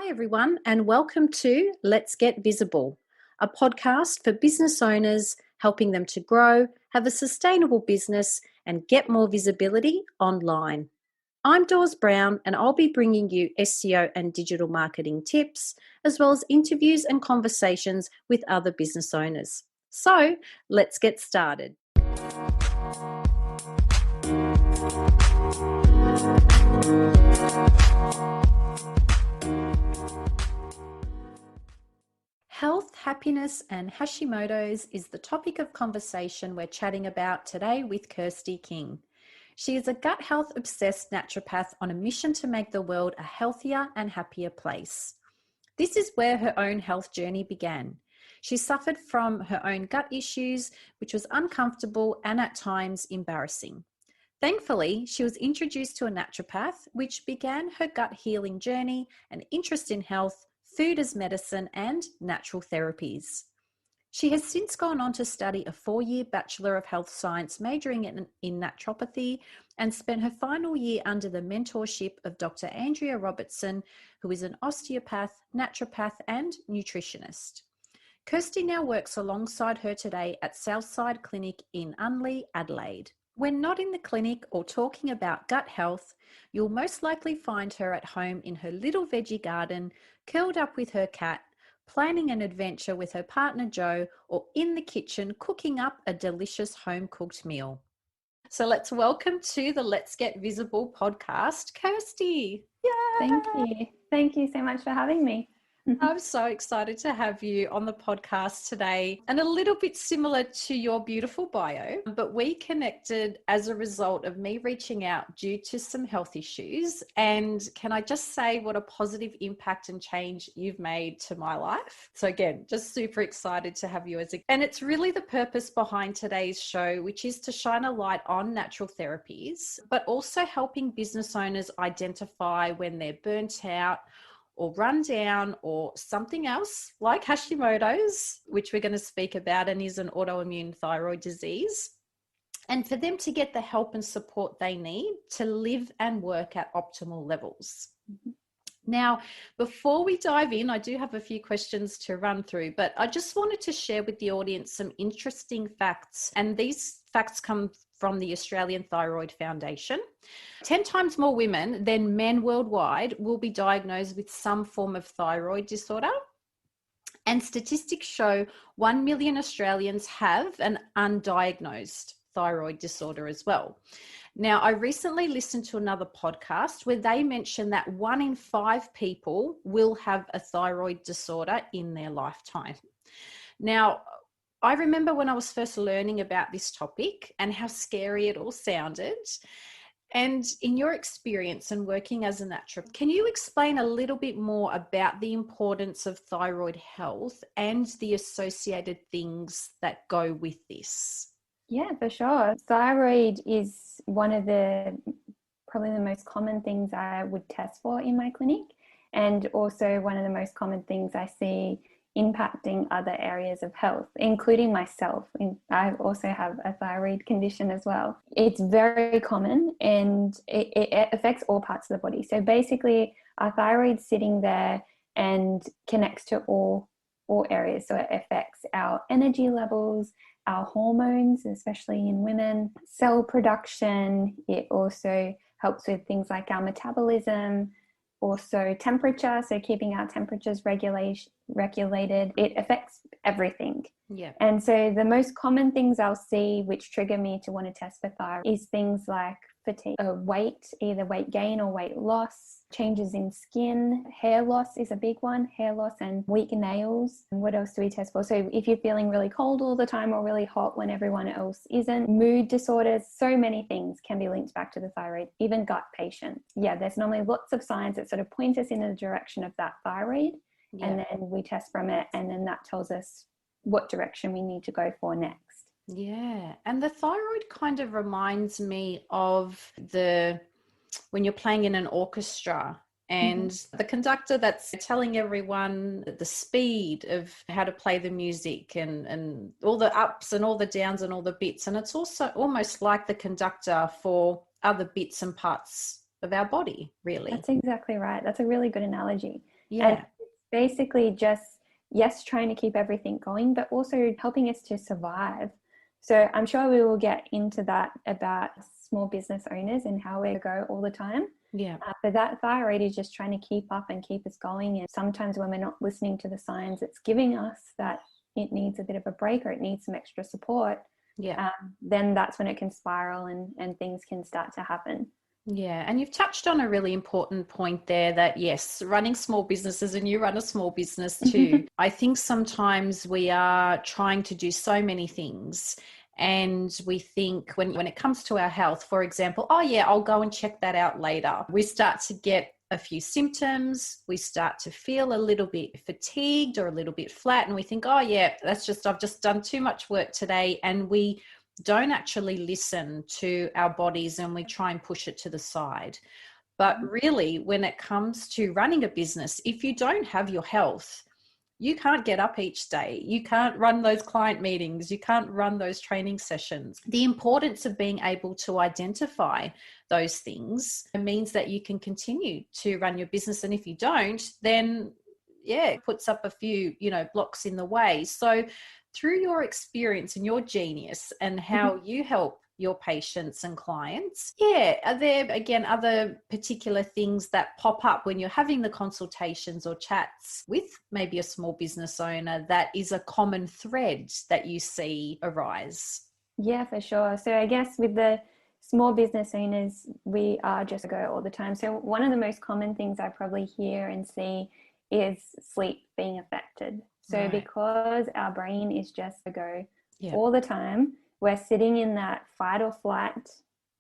Hi, everyone, and welcome to Let's Get Visible, a podcast for business owners helping them to grow, have a sustainable business, and get more visibility online. I'm Dawes Brown, and I'll be bringing you SEO and digital marketing tips, as well as interviews and conversations with other business owners. So, let's get started. Health, happiness, and Hashimotos is the topic of conversation we're chatting about today with Kirsty King. She is a gut health obsessed naturopath on a mission to make the world a healthier and happier place. This is where her own health journey began. She suffered from her own gut issues, which was uncomfortable and at times embarrassing. Thankfully, she was introduced to a naturopath, which began her gut healing journey and interest in health, food as medicine, and natural therapies. She has since gone on to study a 4-year Bachelor of Health Science majoring in naturopathy and spent her final year under the mentorship of Dr. Andrea Robertson, who is an osteopath, naturopath, and nutritionist. Kirsty now works alongside her today at Southside Clinic in Unley, Adelaide. When not in the clinic or talking about gut health, you'll most likely find her at home in her little veggie garden, curled up with her cat, planning an adventure with her partner Joe, or in the kitchen cooking up a delicious home-cooked meal. So let's welcome to the Let's Get Visible podcast, Kirsty. Yay! Thank you. Thank you so much for having me. I'm so excited to have you on the podcast today, and a little bit similar to your beautiful bio, but we connected as a result of me reaching out due to some health issues. And can I just say what a positive impact and change you've made to my life? So again, just super excited to have you and it's really the purpose behind today's show, which is to shine a light on natural therapies, but also helping business owners identify when they're burnt out or run down or something else like Hashimotos, which we're going to speak about and is an autoimmune thyroid disease, and for them to get the help and support they need to live and work at optimal levels. Now, before we dive in, I do have a few questions to run through, but I just wanted to share with the audience some interesting facts, and these facts come from the Australian Thyroid Foundation. 10 times more women than men worldwide will be diagnosed with some form of thyroid disorder. And statistics show 1 million Australians have an undiagnosed thyroid disorder as well. Now, I recently listened to another podcast where they mentioned that 1 in 5 people will have a thyroid disorder in their lifetime. Now, I remember when I was first learning about this topic and how scary it all sounded. And in your experience and working as a naturopath, can you explain a little bit more about the importance of thyroid health and the associated things that go with this? Yeah, for sure. Thyroid is one of probably the most common things I would test for in my clinic, and also one of the most common things I see impacting other areas of health, including myself. I also have a thyroid condition as well. It's very common and it affects all parts of the body. So basically our thyroid's sitting there and connects to all areas. So it affects our energy levels, our hormones, especially in women, cell production. It also helps with things like our metabolism, also temperature, so keeping our temperatures regulated. It affects everything. Yeah. And so the most common things I'll see which trigger me to want to test for thyroid is things like fatigue, weight, either weight gain or weight loss, changes in skin, hair loss is a big one, hair loss and weak nails. And what else do we test for? So if you're feeling really cold all the time or really hot when everyone else isn't, mood disorders, so many things can be linked back to the thyroid, even gut patients. Yeah, there's normally lots of signs that sort of point us in the direction of that thyroid. Yeah. And then we test from it, and then that tells us what direction we need to go for next. Yeah. And the thyroid kind of reminds me of when you're playing in an orchestra and the conductor that's telling everyone the speed of how to play the music and all the ups and all the downs and all the bits. And it's also almost like the conductor for other bits and parts of our body, really. That's exactly right. That's a really good analogy. Yeah. Basically just, yes, trying to keep everything going, but also helping us to survive. So I'm sure we will get into that about small business owners and how we go all the time. Yeah. But that thyroid is just trying to keep up and keep us going. And sometimes when we're not listening to the signs it's giving us that it needs a bit of a break or it needs some extra support, Yeah. then that's when it can spiral and things can start to happen. Yeah. And you've touched on a really important point there that, yes, running small businesses, and you run a small business too. I think sometimes we are trying to do so many things. And we think when it comes to our health, for example, oh yeah, I'll go and check that out later. We start to get a few symptoms. We start to feel a little bit fatigued or a little bit flat. And we think, oh yeah, I've just done too much work today. And we don't actually listen to our bodies and we try and push it to the side. But really, when it comes to running a business, if you don't have your health, you can't get up each day. You can't run those client meetings. You can't run those training sessions. The importance of being able to identify those things means that you can continue to run your business. And if you don't, then yeah, it puts up a few, blocks in the way. So through your experience and your genius and how you help your patients and clients, are there again other particular things that pop up when you're having the consultations or chats with maybe a small business owner that is a common thread that you see arise? Yeah, for sure. So I guess with the small business owners, we are just a go all the time. So one of the most common things I probably hear and see is sleep being affected. So because our brain is just a go all the time, we're sitting in that fight or flight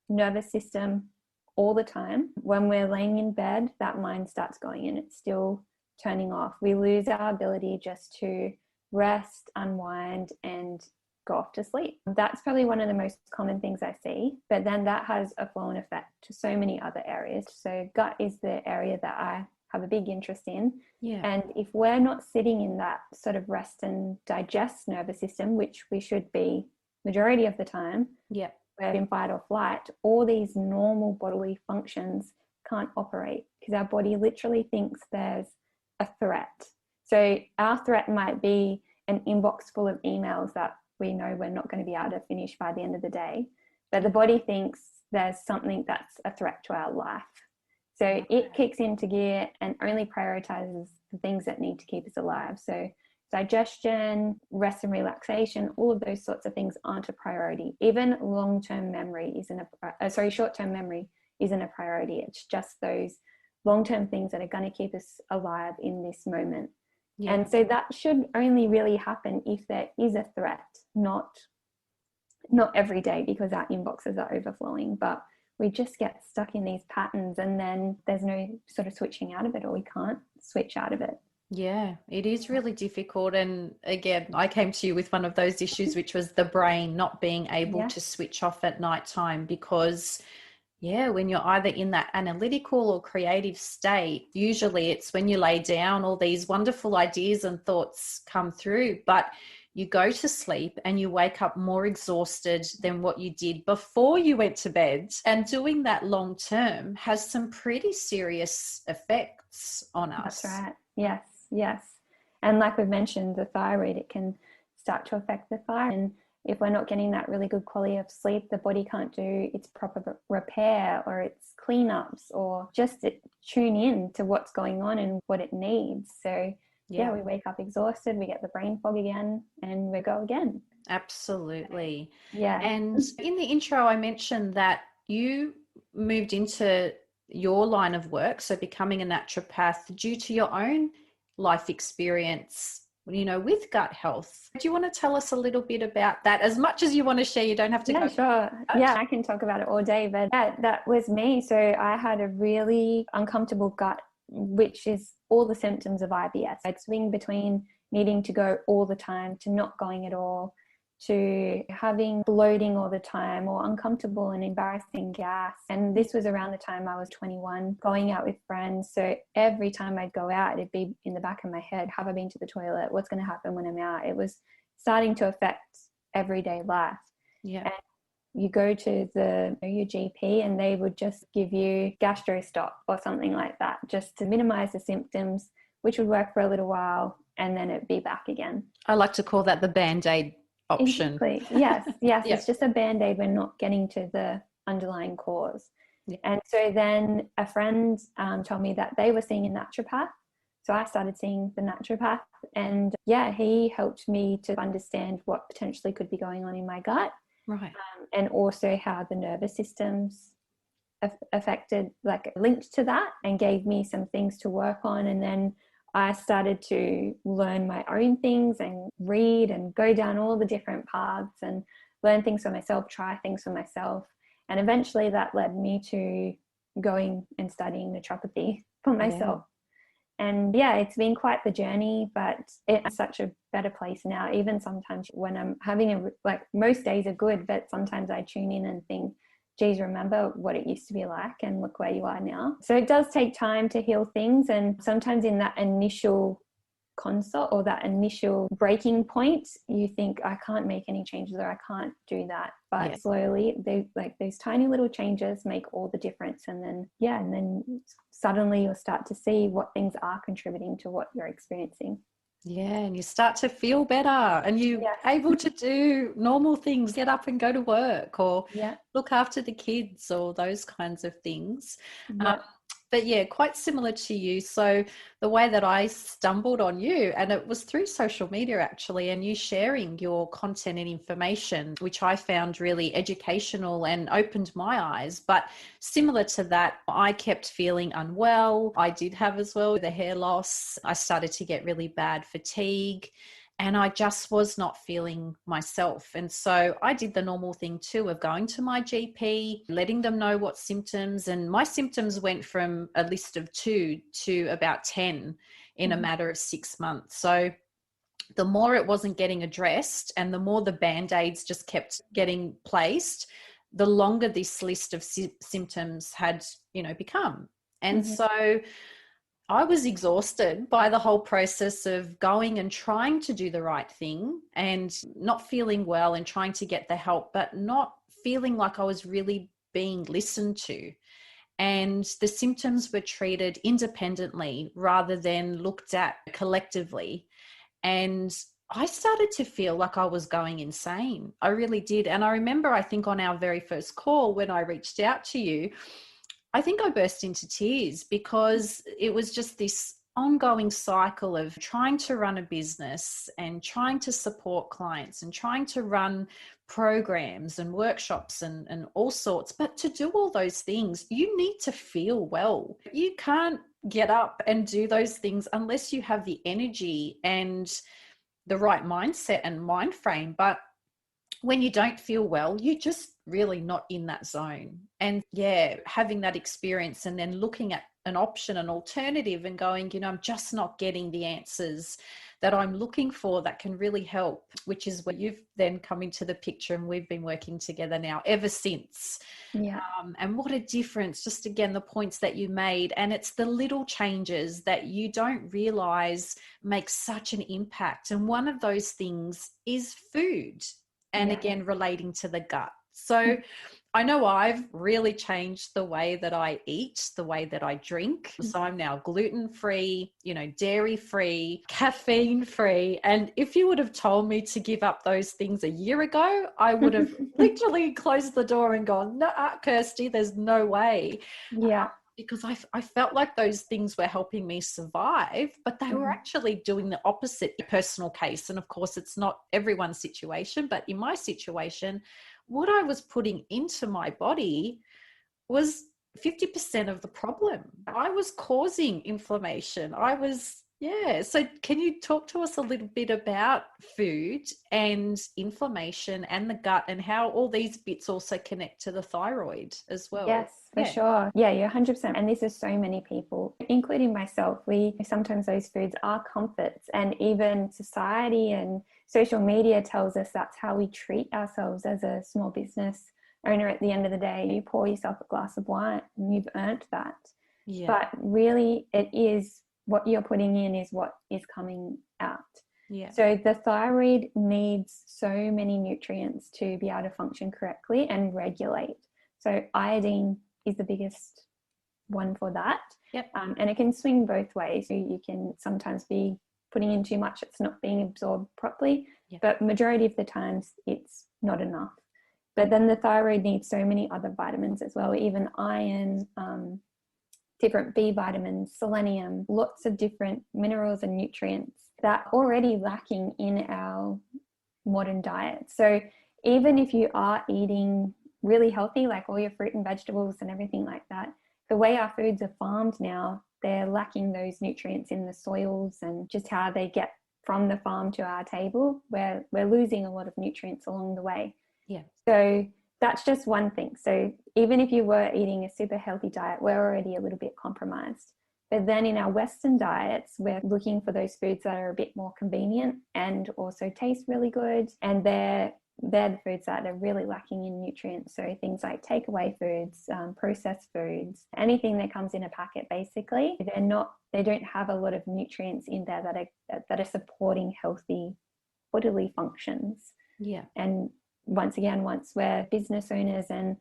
nervous system all the time. When we're laying in bed, that mind starts going and it's still turning off. We lose our ability just to rest, unwind, and go off to sleep. That's probably one of the most common things I see, but then that has a flow-on effect to so many other areas. So gut is the area that I have a big interest in. Yeah. And if we're not sitting in that sort of rest and digest nervous system, which we should be majority of the time, we're in fight or flight, all these normal bodily functions can't operate because our body literally thinks there's a threat. So our threat might be an inbox full of emails that we know we're not going to be able to finish by the end of the day, but the body thinks there's something that's a threat to our life. So it kicks into gear and only prioritizes the things that need to keep us alive. So digestion, rest and relaxation, all of those sorts of things aren't a priority. Even short-term memory isn't a priority. It's just those long-term things that are going to keep us alive in this moment. Yeah. And so that should only really happen if there is a threat, not every day because our inboxes are overflowing, but we just get stuck in these patterns and then there's no sort of switching out of it, or we can't switch out of it. Yeah, it is really difficult. And again, I came to you with one of those issues, which was the brain not being able to switch off at nighttime because when you're either in that analytical or creative state, usually it's when you lay down, all these wonderful ideas and thoughts come through, but you go to sleep and you wake up more exhausted than what you did before you went to bed. And doing that long term has some pretty serious effects on us. That's right. Yes. And like we've mentioned, the thyroid, it can start to affect the thyroid. And if we're not getting that really good quality of sleep, the body can't do its proper repair or its cleanups or just tune in to what's going on and what it needs. So we wake up exhausted, we get the brain fog again, and we go again. Absolutely. Yeah. And in the intro, I mentioned that you moved into your line of work, so becoming a naturopath, due to your own life experience, with gut health. Do you want to tell us a little bit about that? As much as you want to share, you don't have to go. Sure. Yeah, I can talk about it all day, but that was me. So I had a really uncomfortable gut, which is all the symptoms of IBS. I'd swing between needing to go all the time to not going at all, to having bloating all the time or uncomfortable and embarrassing gas. And this was around the time I was 21, going out with friends. So every time I'd go out, it'd be in the back of my head, have I been to the toilet? What's going to happen when I'm out? It was starting to affect everyday life. Yeah. And you go to your GP and they would just give you gastro stop or something like that, just to minimize the symptoms, which would work for a little while and then it'd be back again. I like to call that the Band-Aid option. Exactly. Yes. Yeah. It's just a Band-Aid. We're not getting to the underlying cause. Yeah. And so then a friend told me that they were seeing a naturopath. So I started seeing the naturopath, and he helped me to understand what potentially could be going on in my gut. Right. And also how the nervous system's affected, like linked to that, and gave me some things to work on. And then I started to learn my own things and read and go down all the different paths and learn things for myself, try things for myself. And eventually that led me to going and studying naturopathy for myself. And it's been quite the journey, but it's such a better place now. Even sometimes when I'm having most days are good, but sometimes I tune in and think, geez, remember what it used to be like and look where you are now. So it does take time to heal things. And sometimes in that initial consult or that initial breaking point, you think, I can't make any changes or I can't do that. But slowly, those tiny little changes make all the difference. And then suddenly you'll start to see what things are contributing to what you're experiencing. Yeah, and you start to feel better and you're able to do normal things, get up and go to work or look after the kids or those kinds of things. But quite similar to you. So the way that I stumbled on you, and it was through social media actually, and you sharing your content and information, which I found really educational and opened my eyes. But similar to that, I kept feeling unwell. I did have as well the hair loss. I started to get really bad fatigue. And I just was not feeling myself. And so I did the normal thing too of going to my GP, letting them know what symptoms. And my symptoms went from a list of 2 to about 10 in a matter of 6 months. So the more it wasn't getting addressed and the more the Band-Aids just kept getting placed, the longer this list of symptoms had, become. And so I was exhausted by the whole process of going and trying to do the right thing and not feeling well and trying to get the help, but not feeling like I was really being listened to. And the symptoms were treated independently rather than looked at collectively. And I started to feel like I was going insane. I really did. And I remember, I think on our very first call, when I reached out to you, I think I burst into tears because it was just this ongoing cycle of trying to run a business and trying to support clients and trying to run programs and workshops and all sorts. But to do all those things, you need to feel well. You can't get up and do those things unless you have the energy and the right mindset and mind frame. But when you don't feel well, you're just really not in that zone. And having that experience and then looking at an option, an alternative and going, I'm just not getting the answers that I'm looking for that can really help, which is where you've then come into the picture and we've been working together now ever since. And what a difference, just again, the points that you made. And it's the little changes that you don't realize make such an impact. And one of those things is food. And again, relating to the gut. So I know I've really changed the way that I eat, the way that I drink. So I'm now gluten-free, dairy-free, caffeine-free. And if you would have told me to give up those things a year ago, I would have literally closed the door and gone, no, Kirsty, there's no way. Because I felt like those things were helping me survive, but they were actually doing the opposite personal case. And of course, it's not everyone's situation, but in my situation, what I was putting into my body was 50% of the problem. I was causing inflammation. So can you talk to us a little bit about food and inflammation and the gut and how all these bits also connect to the thyroid as well? Yes, for sure. Yeah, you're 100%. And this is so many people, including myself. Sometimes those foods are comforts, and even society and social media tells us that's how we treat ourselves as a small business owner. At the end of the day, you pour yourself a glass of wine and you've earned that. But really it is what you're putting in is what is coming out. So the thyroid needs so many nutrients to be able to function correctly and regulate. So iodine is the biggest one for that. Yep. And it can swing both ways. So you can sometimes be putting in too much, it's not being absorbed properly, Yep. but majority of the times it's not enough. But then the thyroid needs so many other vitamins as well, even iron, different B vitamins, selenium, lots of different minerals and nutrients that are already lacking in our modern diet. So even if you are eating really healthy, like all your fruit and vegetables and everything like that, the way our foods are farmed now, they're lacking those nutrients in the soils and just how they get from the farm to our table, where we're losing a lot of nutrients along the way. Yeah. So that's just one thing. So even if you were eating a super healthy diet, we're already a little bit compromised. But then in our Western diets, we're looking for those foods that are a bit more convenient and also taste really good. And they're the foods that are really lacking in nutrients. So things like takeaway foods, processed foods, anything that comes in a packet, basically, they don't have a lot of nutrients in there that are supporting healthy bodily functions. Yeah. And once again, once we're business owners and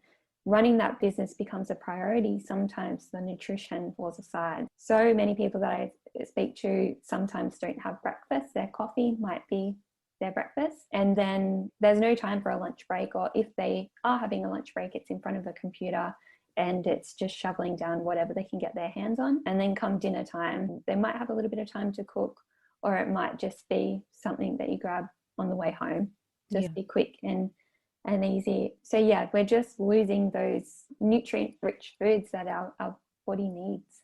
running that business becomes a priority, sometimes the nutrition falls aside. So many people that I speak to sometimes don't have breakfast. Their coffee might be their breakfast, and then there's no time for a lunch break, or if they are having a lunch break, it's in front of a computer and it's just shoveling down whatever they can get their hands on. And then come dinner time, they might have a little bit of time to cook, or it might just be something that you grab on the way home. Just be quick and easy. So yeah, we're just losing those nutrient-rich foods that our body needs.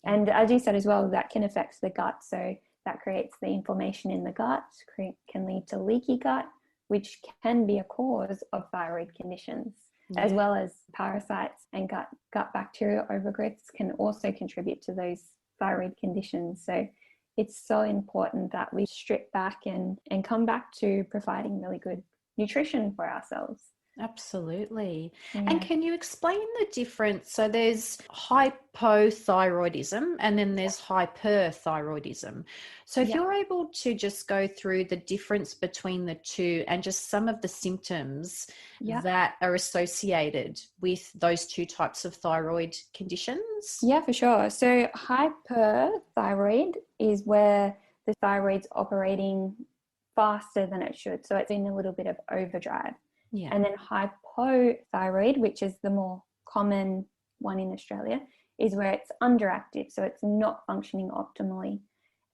And as you said as well, that can affect the gut. So that creates the inflammation in the gut, can lead to leaky gut, which can be a cause of thyroid conditions, as well as parasites and gut bacterial overgrowths can also contribute to those thyroid conditions. So it's so important that we strip back and come back to providing really good nutrition for ourselves. Absolutely. Yeah. And can you explain the difference? So there's hypothyroidism and then there's hyperthyroidism. So if you're able to just go through the difference between the two and just some of the symptoms that are associated with those two types of thyroid conditions? Yeah, for sure. So hyperthyroid is where the thyroid's operating faster than it should. So it's in a little bit of overdrive. Yeah. And then hypothyroid, which is the more common one in Australia, is where it's underactive. So it's not functioning optimally.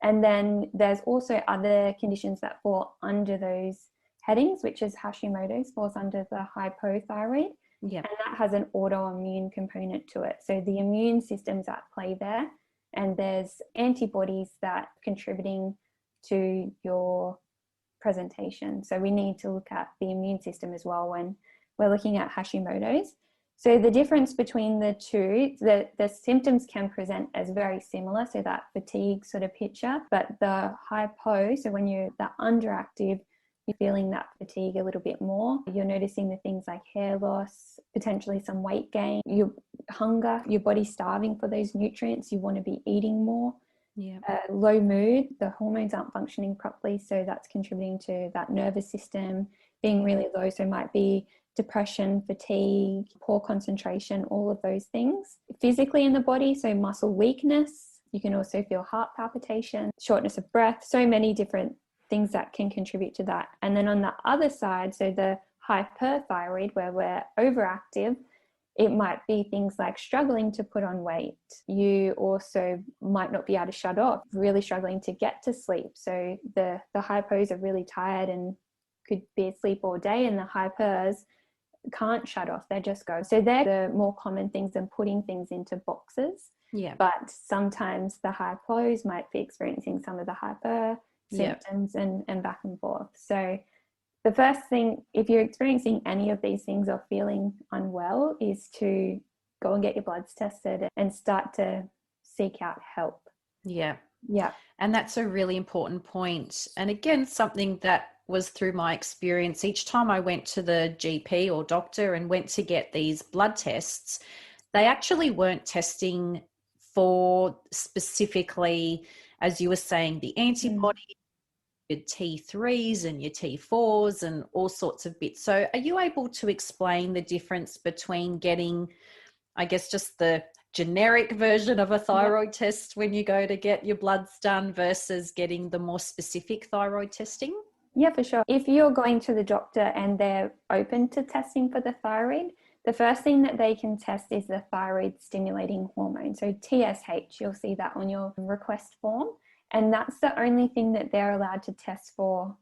And then there's also other conditions that fall under those headings, which is Hashimotos falls under the hypothyroid. Yeah. And that has an autoimmune component to it. So the immune system's at play there. And there's antibodies that are contributing to your presentation. So we need to look at the immune system as well when we're looking at Hashimoto's. So the difference between the two, the symptoms can present as very similar, so that fatigue sort of picture, but the hypo, so when you're that underactive, you're feeling that fatigue a little bit more. You're noticing the things like hair loss, potentially some weight gain, your hunger, your body's starving for those nutrients, you want to be eating more. Yeah. Low mood, the hormones aren't functioning properly, so that's contributing to that nervous system being really low. So it might be depression, fatigue, poor concentration, all of those things. Physically in the body, so muscle weakness, you can also feel heart palpitation, shortness of breath, so many different things that can contribute to that. And then on the other side, so the hyperthyroid, where we're overactive, it might be things like struggling to put on weight. You also might not be able to shut off, really struggling to get to sleep. So the hypos are really tired and could be asleep all day, and the hypers can't shut off, they just go. So they're the more common things than putting things into boxes. Yeah. But sometimes the hypos might be experiencing some of the hyper symptoms and back and forth. So the first thing, if you're experiencing any of these things or feeling unwell, is to go and get your bloods tested and start to seek out help. Yeah. Yeah. And that's a really important point. And again, something that was through my experience, each time I went to the GP or doctor and went to get these blood tests, they actually weren't testing for specifically, as you were saying, the antibodies, your T3s and your T4s and all sorts of bits. So are you able to explain the difference between getting, I guess, just the generic version of a thyroid test when you go to get your bloods done versus getting the more specific thyroid testing? Yeah, for sure. If you're going to the doctor and they're open to testing for the thyroid, the first thing that they can test is the thyroid stimulating hormone. So TSH, you'll see that on your request form. And that's the only thing that they're allowed to test for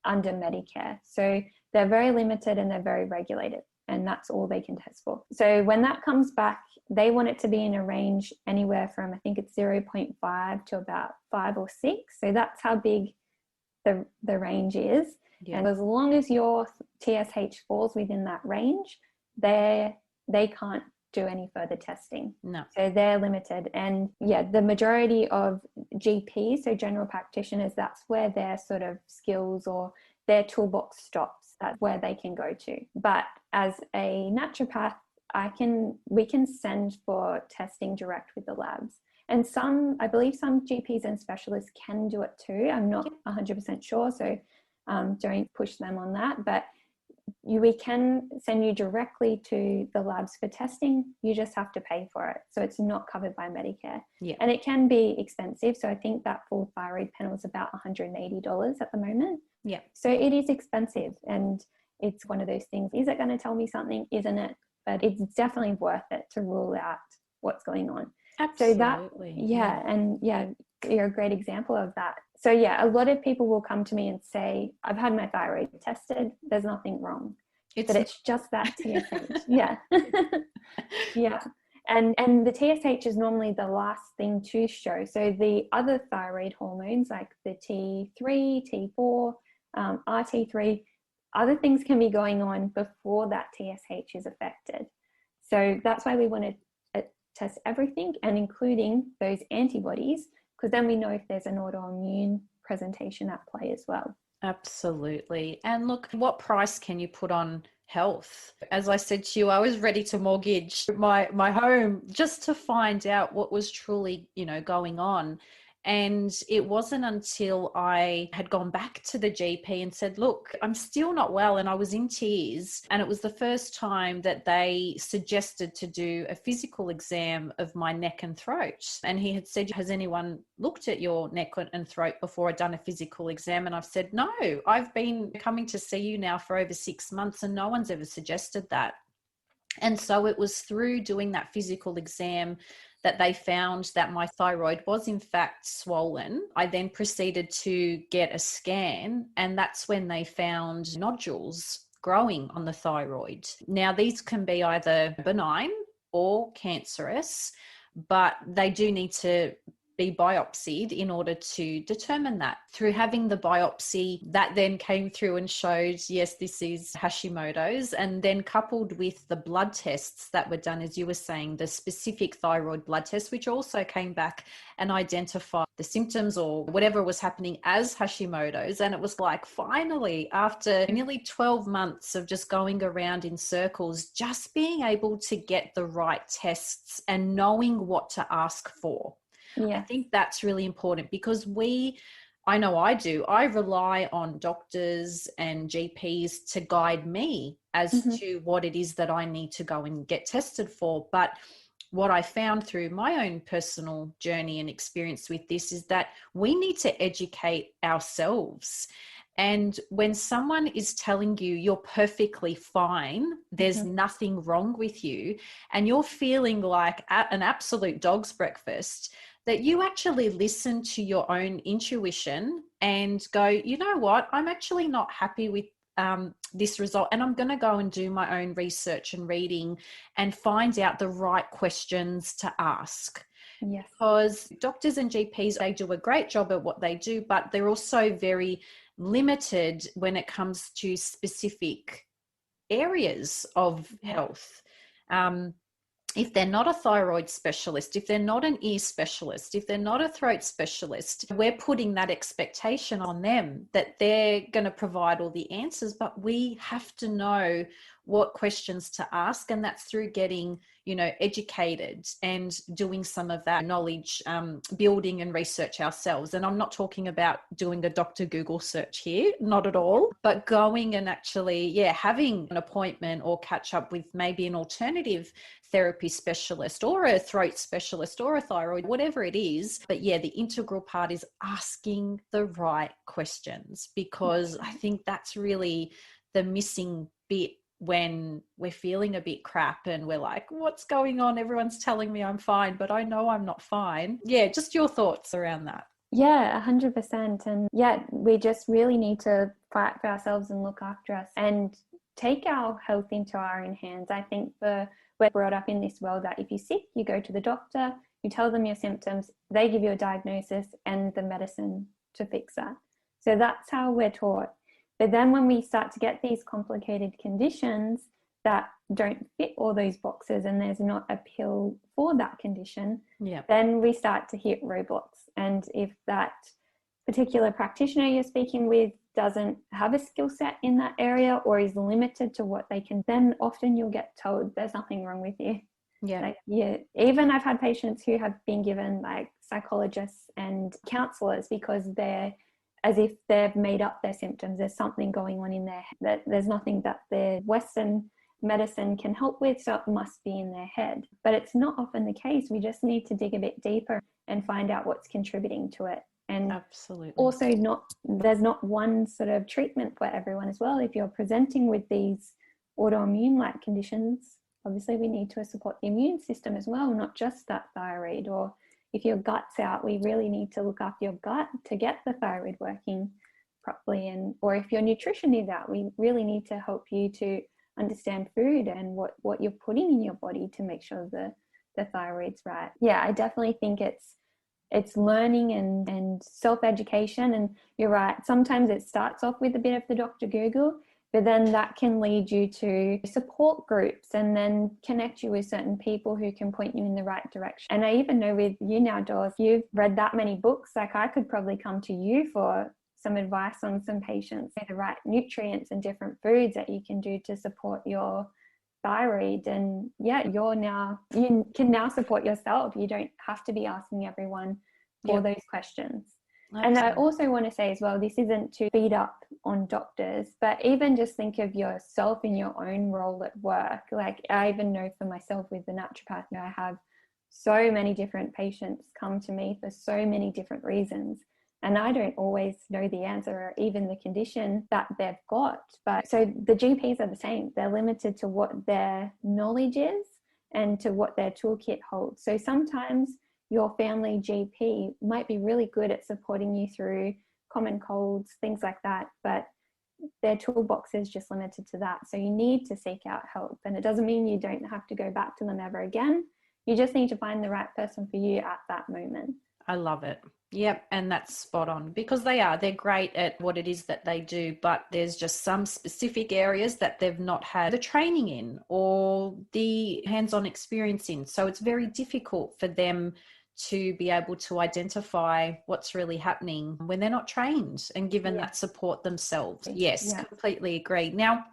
under Medicare. So they're very limited and they're very regulated, and that's all they can test for. So when that comes back, they want it to be in a range anywhere from, I think it's 0.5 to about 5 or 6. So that's how big the range is. Yeah. And as long as your TSH falls within that range, they can't do any further testing. No. So they're limited. And yeah, the majority of GPs, so general practitioners, that's where their sort of skills or their toolbox stops. That's where they can go to. But as a naturopath, we can send for testing direct with the labs. And I believe some GPs and specialists can do it too. I'm not 100% sure, so don't push them on that. But we can send you directly to the labs for testing. You just have to pay for it. So it's not covered by Medicare. Yeah. And it can be expensive. So I think that full thyroid panel is about $180 at the moment. Yeah. So it is expensive. And it's one of those things, is it going to tell me something? Isn't it? But it's definitely worth it to rule out what's going on. Absolutely. So you're a great example of that. So yeah, a lot of people will come to me and say, I've had my thyroid tested, there's nothing wrong. But it's just that TSH. Yeah. Yeah. And the TSH is normally the last thing to show. So the other thyroid hormones like the T3, T4, RT3, other things can be going on before that TSH is affected. So that's why we want to test everything, and including those antibodies, because then we know if there's an autoimmune presentation at play as well. Absolutely. And look, what price can you put on health? As I said to you, I was ready to mortgage my home just to find out what was truly, going on. And it wasn't until I had gone back to the GP and said, look, I'm still not well. And I was in tears. And it was the first time that they suggested to do a physical exam of my neck and throat. And he had said, has anyone looked at your neck and throat before I'd done a physical exam? And I've said, no, I've been coming to see you now for over 6 months and no one's ever suggested that. And so it was through doing that physical exam that they found that my thyroid was in fact swollen. I then proceeded to get a scan, and that's when they found nodules growing on the thyroid. Now, these can be either benign or cancerous, but they do need to be biopsied in order to determine that. Through having the biopsy, that then came through and showed, yes, this is Hashimoto's. And then coupled with the blood tests that were done, as you were saying, the specific thyroid blood tests, which also came back and identified the symptoms or whatever was happening as Hashimoto's. And it was like, finally, after nearly 12 months of just going around in circles, just being able to get the right tests and knowing what to ask for. Yeah. I think that's really important because I know I do. I rely on doctors and GPs to guide me as to what it is that I need to go and get tested for. But what I found through my own personal journey and experience with this is that we need to educate ourselves. And when someone is telling you you're perfectly fine, there's nothing wrong with you, and you're feeling like an absolute dog's breakfast, that you actually listen to your own intuition and go, you know what, I'm actually not happy with this result, and I'm going to go and do my own research and reading and find out the right questions to ask. Yes. Because doctors and GPs, they do a great job at what they do, but they're also very limited when it comes to specific areas of health. If they're not a thyroid specialist, if they're not an ear specialist, if they're not a throat specialist, we're putting that expectation on them that they're going to provide all the answers, but we have to know what questions to ask. And that's through getting, educated and doing some of that knowledge building and research ourselves. And I'm not talking about doing a Dr. Google search here, not at all, but going and actually, having an appointment or catch up with maybe an alternative therapy specialist or a throat specialist or a thyroid, whatever it is. But the integral part is asking the right questions, because I think that's really the missing bit when we're feeling a bit crap and we're like, what's going on? Everyone's telling me I'm fine, but I know I'm not fine. Just your thoughts around that. 100%. And we just really need to fight for ourselves and look after us and take our health into our own hands. I think we're brought up in this world that if you're sick, you go to the doctor, you tell them your symptoms, they give you a diagnosis and the medicine to fix that. So that's how we're taught. But then when we start to get these complicated conditions that don't fit all those boxes and there's not a pill for that condition, then we start to hit roadblocks. And if that particular practitioner you're speaking with doesn't have a skill set in that area or is limited to what they can, then often you'll get told there's nothing wrong with you. Even I've had patients who have been given like psychologists and counselors because they're as if they've made up their symptoms. There's something going on in their head, that there's nothing that the Western medicine can help with, so it must be in their head. But it's not often the case. We just need to dig a bit deeper and find out what's contributing to it. And absolutely, also there's not one sort of treatment for everyone as well. If you're presenting with these autoimmune-like conditions, obviously we need to support the immune system as well, not just that thyroid. Or if your gut's out, we really need to look after your gut to get the thyroid working properly. Or if your nutrition is out, we really need to help you to understand food and what you're putting in your body to make sure the thyroid's right. I definitely think it's learning and self-education. And you're right, sometimes it starts off with a bit of the Dr. Google, but then that can lead you to support groups and then connect you with certain people who can point you in the right direction. And I even know with you now, Dawes, you've read that many books, like I could probably come to you for some advice on some patients, the right nutrients and different foods that you can do to support your thyroid. And you can now support yourself. You don't have to be asking everyone for those questions. Absolutely. And I also want to say as well, this isn't to beat up on doctors, but even just think of yourself in your own role at work. Like I even know for myself with the naturopath, I have so many different patients come to me for so many different reasons. And I don't always know the answer or even the condition that they've got. But so the GPs are the same. They're limited to what their knowledge is and to what their toolkit holds. So sometimes your family GP might be really good at supporting you through common colds, things like that, but their toolbox is just limited to that. So you need to seek out help. And it doesn't mean you don't have to go back to them ever again. You just need to find the right person for you at that moment. I love it. Yep. And that's spot on, because they're great at what it is that they do, but there's just some specific areas that they've not had the training in or the hands-on experience in. So it's very difficult for them to be able to identify what's really happening when they're not trained and given that support themselves. Yes, completely agree. Now,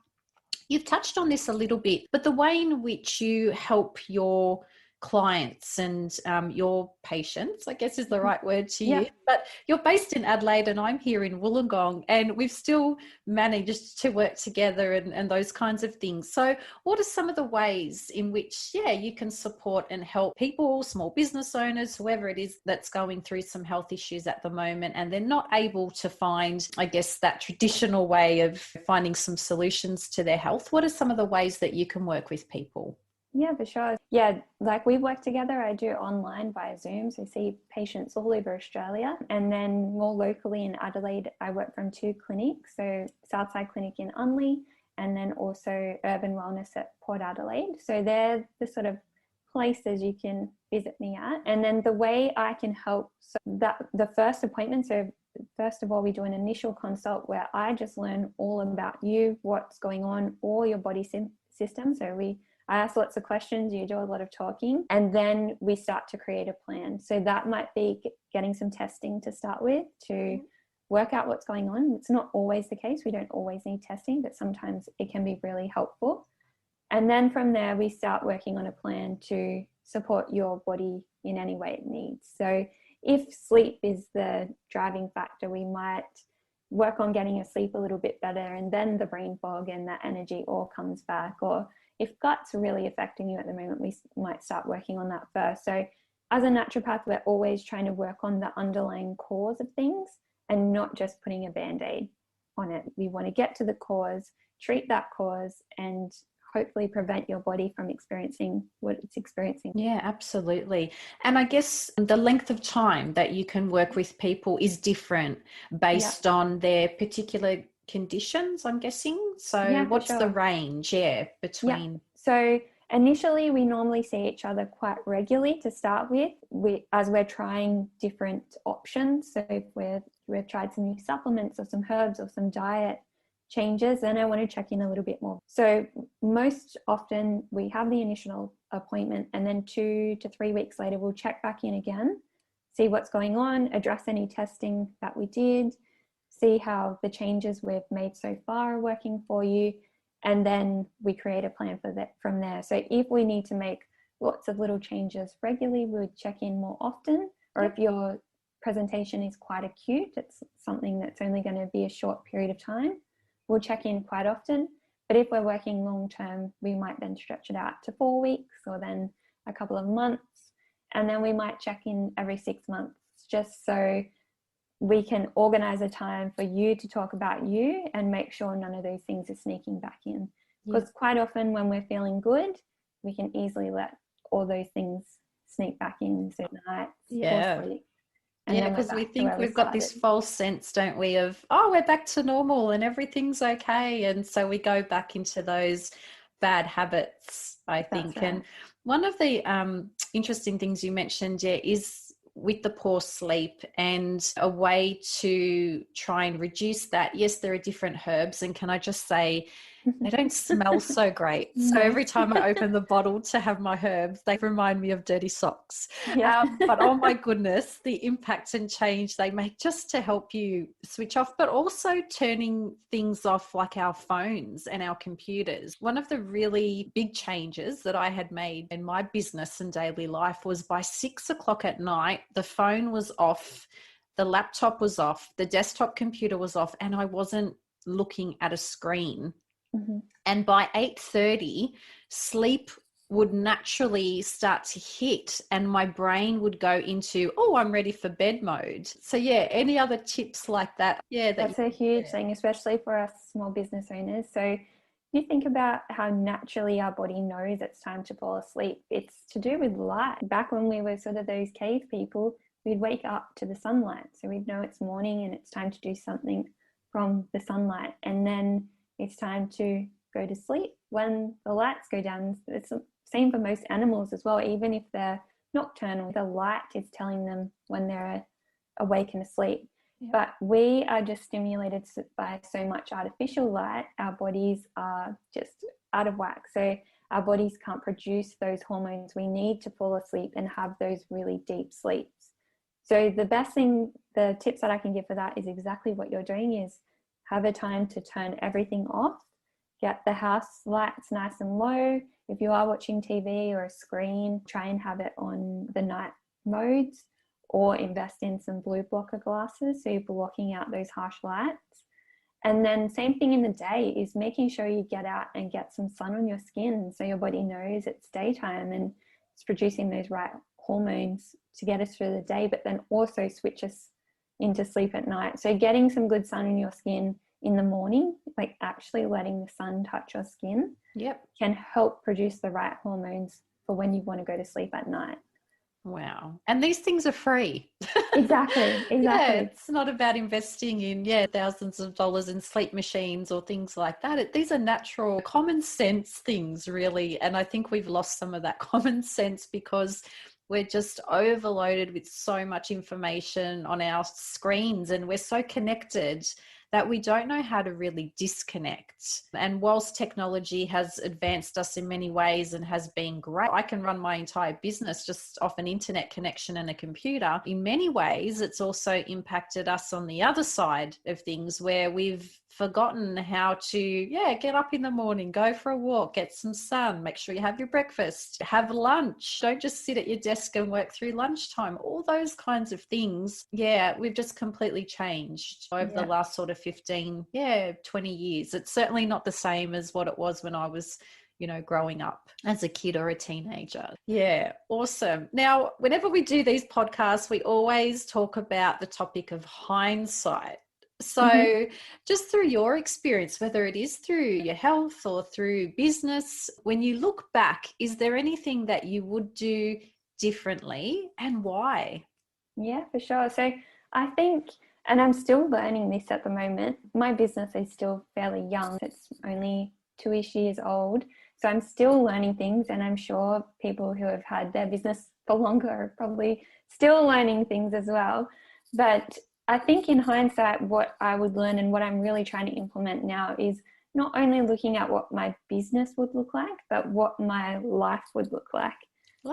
you've touched on this a little bit, but the way in which you help your clients and your patients, I guess is the right word to use, but you're based in Adelaide and I'm here in Wollongong, and we've still managed to work together and those kinds of things. So what are some of the ways in which you can support and help people, small business owners, whoever it is that's going through some health issues at the moment and they're not able to find, I guess, that traditional way of finding some solutions to their health? What are some of the ways that you can work with people? Yeah, for sure. Yeah, like we work together. I do online via Zoom, so I see patients all over Australia. And then more locally in Adelaide, I work from 2 clinics. So Southside Clinic in Unley and then also Urban Wellness at Port Adelaide. So they're the sort of places you can visit me at. And then the way I can help, so that the first appointment, so first of all, we do an initial consult where I just learn all about you, what's going on, all your body system. So I ask lots of questions, you do a lot of talking, and then we start to create a plan. So that might be getting some testing to start with to work out what's going on. It's not always the case. We don't always need testing, but sometimes it can be really helpful. And then from there, we start working on a plan to support your body in any way it needs. So if sleep is the driving factor, we might work on getting your sleep a little bit better, and then the brain fog and that energy all comes back. Or if gut's really affecting you at the moment, we might start working on that first. So as a naturopath, we're always trying to work on the underlying cause of things and not just putting a band-aid on it. We want to get to the cause, treat that cause, and hopefully prevent your body from experiencing what it's experiencing. Yeah, absolutely. And I guess the length of time that you can work with people is different based on their particular conditions, I'm guessing. So what's the range, between? So initially, we normally see each other quite regularly to start with, as we're trying different options. So if we've tried some new supplements or some herbs or some diet changes, then I want to check in a little bit more. So most often we have the initial appointment, and then 2 to 3 weeks later, we'll check back in again, see what's going on, address any testing that we did, see how the changes we've made so far are working for you, and then we create a plan for that from there. So if we need to make lots of little changes regularly, we would check in more often. Or if your presentation is quite acute, it's something that's only going to be a short period of time, we'll check in quite often. But if we're working long term, we might then stretch it out to 4 weeks, or then a couple of months. And then we might check in every 6 months, just so we can organize a time for you to talk about you and make sure none of those things are sneaking back in. Because quite often when we're feeling good, we can easily let all those things sneak back in certain nights or sleep. Because we think we've got this false sense, don't we, of, oh, we're back to normal and everything's okay. And so we go back into those bad habits, I think. Right. And one of the interesting things you mentioned, is with the poor sleep and a way to try and reduce that. Yes, there are different herbs, and can I just say, they don't smell so great. No. So every time I open the bottle to have my herbs, they remind me of dirty socks. But oh my goodness, the impact and change they make just to help you switch off, but also turning things off like our phones and our computers. One of the really big changes that I had made in my business and daily life was by 6 o'clock at night, the phone was off, the laptop was off, the desktop computer was off, and I wasn't looking at a screen. Mm-hmm. And by 8:30, sleep would naturally start to hit and my brain would go into, oh, I'm ready for bed mode. So any other tips like that? That's a huge thing, especially for us small business owners. So you think about how naturally our body knows it's time to fall asleep. It's to do with light. Back when we were sort of those cave people, we'd wake up to the sunlight. So we'd know it's morning and it's time to do something from the sunlight. And then it's time to go to sleep when the lights go down. It's the same for most animals as well. Even if they're nocturnal, the light is telling them when they're awake and asleep. Yeah. But we are just stimulated by so much artificial light. Our bodies are just out of whack. So our bodies can't produce those hormones we need to fall asleep and have those really deep sleeps. So the best thing, the tips that I can give for that is exactly what you're doing, is have a time to turn everything off, get the house lights nice and low. If you are watching TV or a screen, try and have it on the night modes, or invest in some blue blocker glasses so you're blocking out those harsh lights. And then same thing in the day is making sure you get out and get some sun on your skin so your body knows it's daytime and it's producing those right hormones to get us through the day, but then also switch us into sleep at night. So getting some good sun in your skin in the morning, like actually letting the sun touch your skin, can help produce the right hormones for when you want to go to sleep at night. Wow. And these things are free. Exactly. It's not about investing in thousands of dollars in sleep machines or things like that. These are natural, common sense things, really. And I think we've lost some of that common sense because we're just overloaded with so much information on our screens and we're so connected that we don't know how to really disconnect. And whilst technology has advanced us in many ways and has been great, I can run my entire business just off an internet connection and a computer. In many ways, it's also impacted us on the other side of things, where we've forgotten how to get up in the morning, go for a walk, get some sun, make sure you have your breakfast, have lunch, don't just sit at your desk and work through lunchtime. All those kinds of things, we've just completely changed over the last sort of 15 20 years. It's certainly not the same as what it was when I was growing up as a kid or a teenager. Yeah, awesome. Now, whenever we do these podcasts, we always talk about the topic of hindsight. So just through your experience, whether it is through your health or through business, when you look back, is there anything that you would do differently, and why? Yeah, for sure. So I think, and I'm still learning this at the moment, my business is still fairly young. It's only 2-ish years old. So I'm still learning things, and I'm sure people who have had their business for longer are probably still learning things as well. But I think in hindsight, what I would learn and what I'm really trying to implement now is not only looking at what my business would look like, but what my life would look like.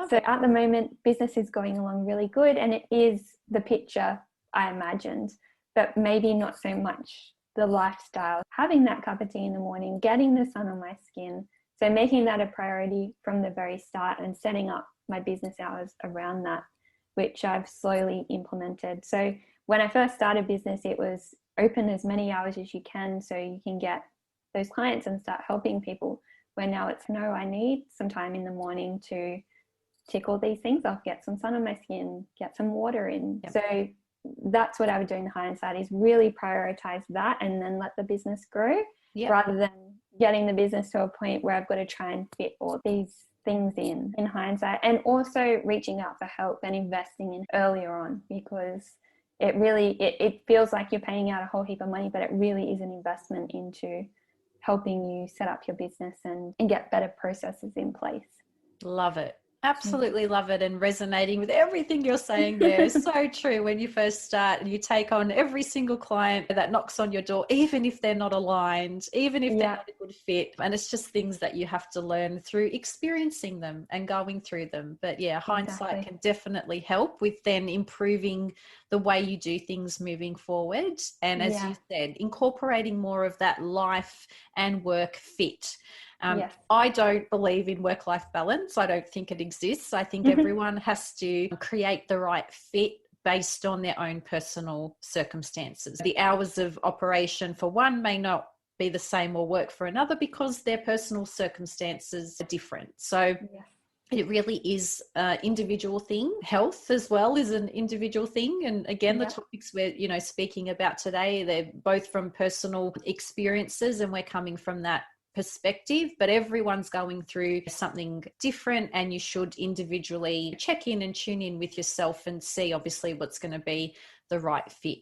So at the moment, business is going along really good, and it is the picture I imagined, but maybe not so much the lifestyle. Having that cup of tea in the morning, getting the sun on my skin. So making that a priority from the very start and setting up my business hours around that, which I've slowly implemented. So when I first started business, it was open as many hours as you can so you can get those clients and start helping people. Where now it's, no, I need some time in the morning to tick all these things off, get some sun on my skin, get some water in. Yep. So that's what I would do in hindsight, is really prioritize that and then let the business grow, rather than getting the business to a point where I've got to try and fit all these things in hindsight. And also reaching out for help and investing in earlier on, because it really, it feels like you're paying out a whole heap of money, but it really is an investment into helping you set up your business and get better processes in place. Love it. Absolutely love it, and resonating with everything you're saying there. So true. When you first start and you take on every single client that knocks on your door, even if they're not aligned, even if they're not a good fit. And it's just things that you have to learn through experiencing them and going through them. But hindsight can definitely help with then improving the way you do things moving forward. And as you said, incorporating more of that life and work fit. I don't believe in work-life balance. I don't think it exists. I think everyone has to create the right fit based on their own personal circumstances. The hours of operation for one may not be the same or work for another because their personal circumstances are different. So it really is an individual thing. Health as well is an individual thing. And again, the topics we're speaking about today, they're both from personal experiences, and we're coming from that perspective, but everyone's going through something different, and you should individually check in and tune in with yourself and see obviously what's going to be the right fit,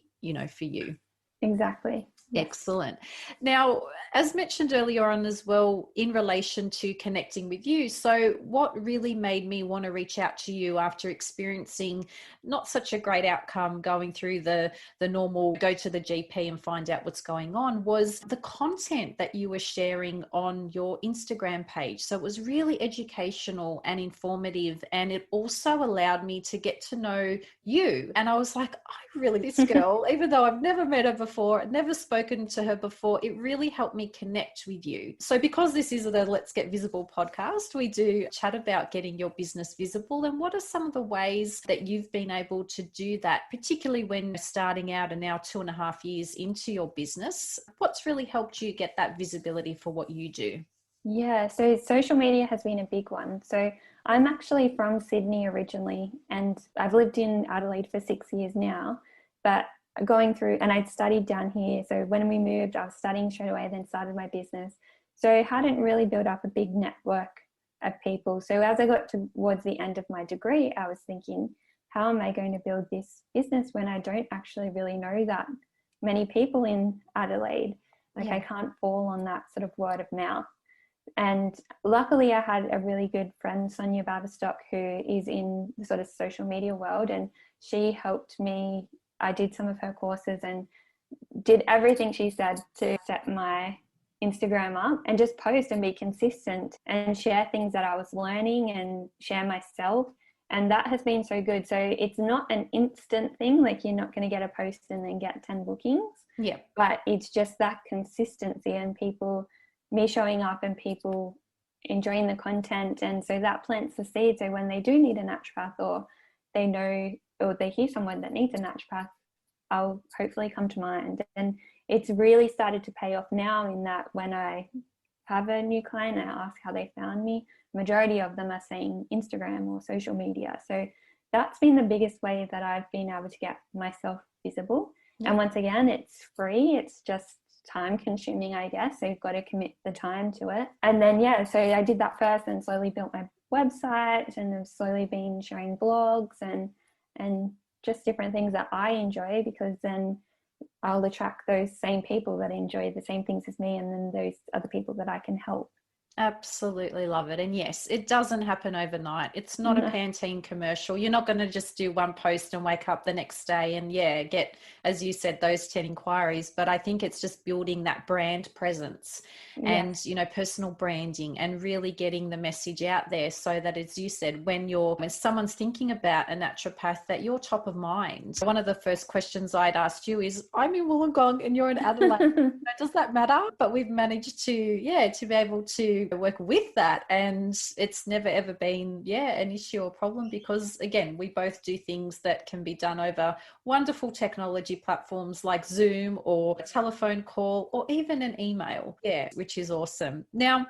for you. Exactly. Excellent. Now, as mentioned earlier on as well, in relation to connecting with you, so what really made me want to reach out to you after experiencing not such a great outcome going through the normal go to the GP and find out what's going on was the content that you were sharing on your Instagram page. So it was really educational and informative, and it also allowed me to get to know you. And I was like, this girl, even though I've never met her before, never spoken to her before, it really helped me connect with you. So because this is the Let's Get Visible podcast, we do chat about getting your business visible, and what are some of the ways that you've been able to do that, particularly when you're starting out and now 2.5 years into your business. What's really helped you get that visibility for what you do? Yeah, so social media has been a big one. So I'm actually from Sydney originally, and I've lived in Adelaide for 6 years now, but going through, and I'd studied down here. So when we moved, I was studying straight away, then started my business. So I hadn't really built up a big network of people. So as I got towards the end of my degree, I was thinking, how am I going to build this business when I don't actually really know that many people in Adelaide? I can't fall on that sort of word of mouth. And luckily I had a really good friend, Sonia Baverstock, who is in the sort of social media world, and she helped me. I did some of her courses, and did everything she said to set my Instagram up and just post and be consistent and share things that I was learning and share myself. And that has been so good. So it's not an instant thing, like you're not going to get a post and then get 10 bookings. Yeah. But it's just that consistency and people, me showing up and people enjoying the content. And so that plants the seed. So when they do need a naturopath, or they know, or they hear someone that needs a naturopath, I'll hopefully come to mind. And it's really started to pay off now, in that when I have a new client, I ask how they found me. Majority of them are saying Instagram or social media. So that's been the biggest way that I've been able to get myself visible. Yeah. And once again, it's free. It's just time consuming, I guess. So you've got to commit the time to it. And then, yeah, so I did that first and slowly built my website, and I've slowly been sharing blogs and just different things that I enjoy, because then I'll attract those same people that enjoy the same things as me, and then those other people that I can help. Absolutely love it. And yes, it doesn't happen overnight. It's not a Pantene commercial. You're not going to just do one post and wake up the next day and get, as you said, those 10 inquiries. But I think it's just building that brand presence and, personal branding, and really getting the message out there, so that, as you said, when someone's thinking about a naturopath, that you're top of mind. One of the first questions I'd asked you is, I'm in Wollongong and you're in Adelaide. Does that matter? But we've managed to be able to work with that, and it's never ever been an issue or problem, because again, we both do things that can be done over wonderful technology platforms like Zoom or a telephone call or even an email, which is awesome. Now,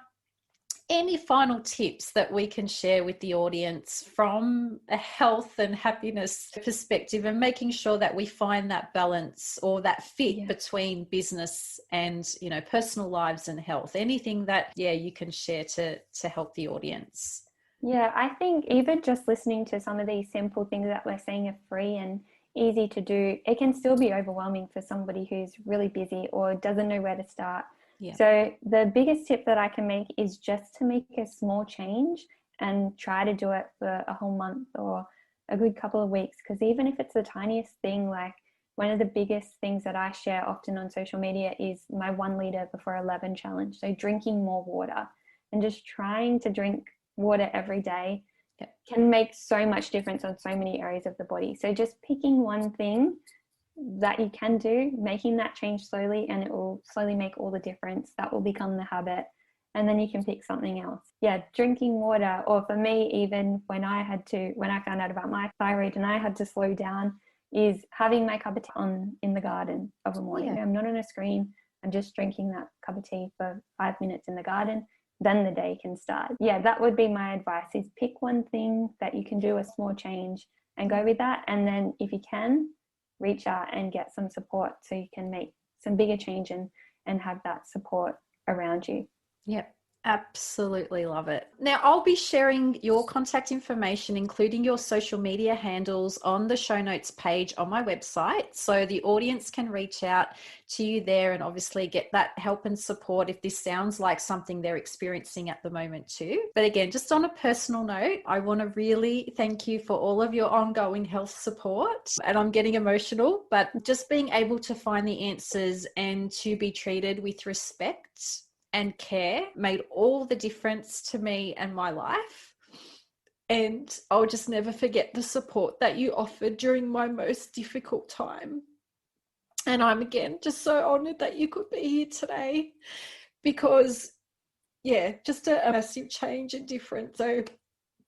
any final tips that we can share with the audience from a health and happiness perspective, and making sure that we find that balance or that fit between business and, personal lives and health? Anything that, you can share to help the audience? Yeah, I think even just listening to some of these simple things that we're saying are free and easy to do, it can still be overwhelming for somebody who's really busy or doesn't know where to start. Yeah. So the biggest tip that I can make is just to make a small change and try to do it for a whole month or a good couple of weeks. Because even if it's the tiniest thing, like one of the biggest things that I share often on social media is my 1 liter before 11 challenge. So drinking more water and just trying to drink water every day can make so much difference on so many areas of the body. So just picking one thing that you can do, making that change slowly, and it will slowly make all the difference. That will become the habit, and then you can pick something else. Drinking water. Or for me, even when I found out about my thyroid and I had to slow down, is having my cup of tea in the garden of a morning. I'm not on a screen. I'm just drinking that cup of tea for 5 minutes in the garden. Then the day can start. That would be my advice, is pick one thing that you can do, a small change, and go with that. And then if you can, reach out and get some support so you can make some bigger change and have that support around you. Yep. Absolutely love it. Now, I'll be sharing your contact information, including your social media handles, on the show notes page on my website, so the audience can reach out to you there and obviously get that help and support if this sounds like something they're experiencing at the moment too. But again, just on a personal note, I want to really thank you for all of your ongoing health support. And I'm getting emotional, but just being able to find the answers and to be treated with respect and care made all the difference to me and my life. And I'll just never forget the support that you offered during my most difficult time. And I'm, again, just so honored that you could be here today, because just a massive change and difference. So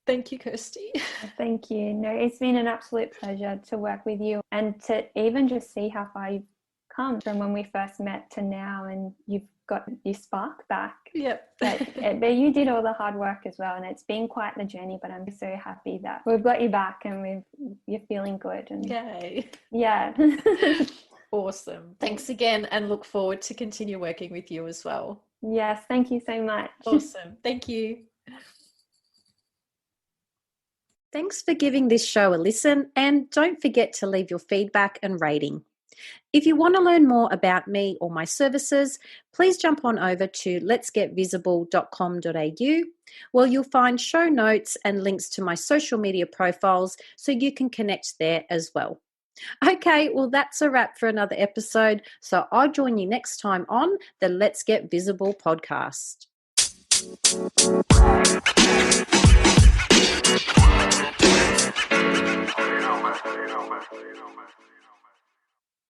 thank you, Kirsty. Thank you. No, it's been an absolute pleasure to work with you, and to even just see how far you've come from when we first met to now, and you've got your spark back. But you did all the hard work as well, and it's been quite the journey, but I'm so happy that we've got you back and you're feeling good. And yay. Awesome. Thanks again, and look forward to continue working with you as well. Yes, thank you so much. Awesome. Thank you. Thanks for giving this show a listen, and don't forget to leave your feedback and rating. If you want to learn more about me or my services, please jump on over to letsgetvisible.com.au, where you'll find show notes and links to my social media profiles so you can connect there as well. Okay, well, that's a wrap for another episode. So I'll join you next time on the Let's Get Visible podcast.